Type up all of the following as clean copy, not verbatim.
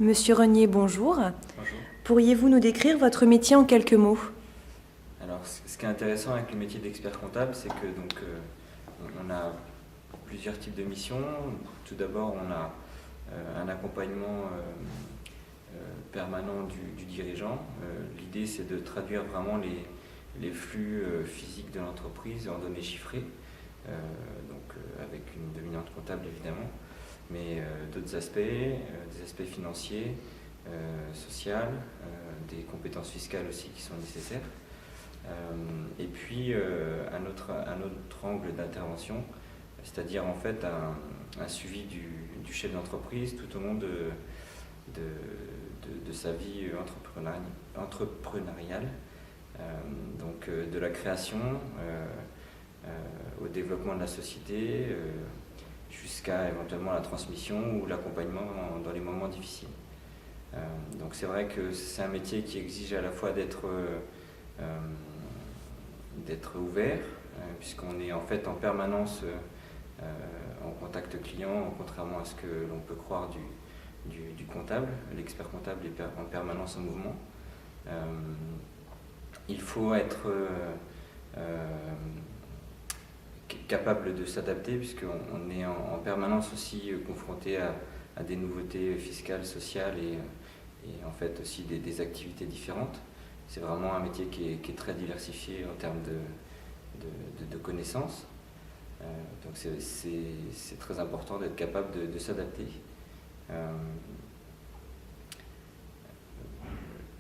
Monsieur Renier, bonjour. Bonjour. Pourriez-vous nous décrire votre métier en quelques mots? Alors, ce qui est intéressant avec le métier d'expert comptable, c'est que on a plusieurs types de missions. Tout d'abord, on a un accompagnement permanent du dirigeant. L'idée, c'est de traduire vraiment les flux physiques de l'entreprise en données chiffrées, avec une dominante comptable évidemment, mais d'autres aspects, des aspects financiers, sociaux, des compétences fiscales aussi qui sont nécessaires. Et puis un autre angle d'intervention, c'est-à-dire en fait un suivi du chef d'entreprise tout au long de sa vie entrepreneuriale, de la création au développement de la société, jusqu'à éventuellement la transmission ou l'accompagnement dans les moments difficiles. Donc c'est vrai que c'est un métier qui exige à la fois d'être ouvert, puisqu'on est en fait en permanence en contact client, contrairement à ce que l'on peut croire du comptable. L'expert comptable est en permanence en mouvement. Il faut être capable de s'adapter, puisqu'on est en permanence aussi confronté à des nouveautés fiscales, sociales et en fait aussi des activités différentes. C'est vraiment un métier qui est très diversifié en termes de connaissances. Donc c'est très important d'être capable de s'adapter.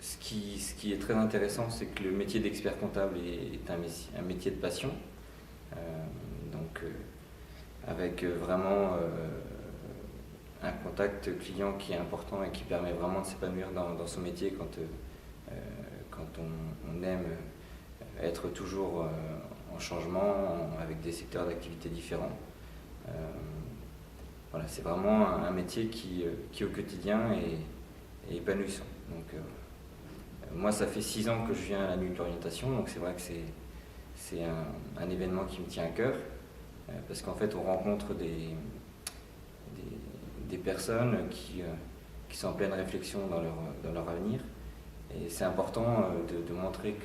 Ce qui est très intéressant, c'est que le métier d'expert comptable est un métier de passion. Avec vraiment un contact client qui est important et qui permet vraiment de s'épanouir dans son métier quand on aime être toujours en changement, avec des secteurs d'activité différents. Voilà, c'est vraiment un métier qui au quotidien est épanouissant. Moi, ça fait 6 ans que je viens à la Nuit de l'Orientation, donc c'est vrai que c'est un événement qui me tient à cœur, parce qu'en fait on rencontre des personnes qui sont en pleine réflexion dans leur avenir, et c'est important de montrer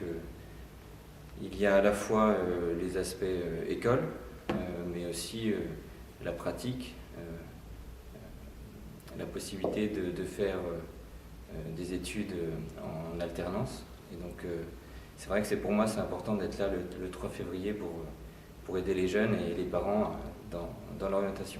qu'il y a à la fois les aspects école, mais aussi la pratique, la possibilité de faire des études en alternance. Et donc c'est vrai que pour moi c'est important d'être là le 3 février pour aider les jeunes et les parents dans l'orientation.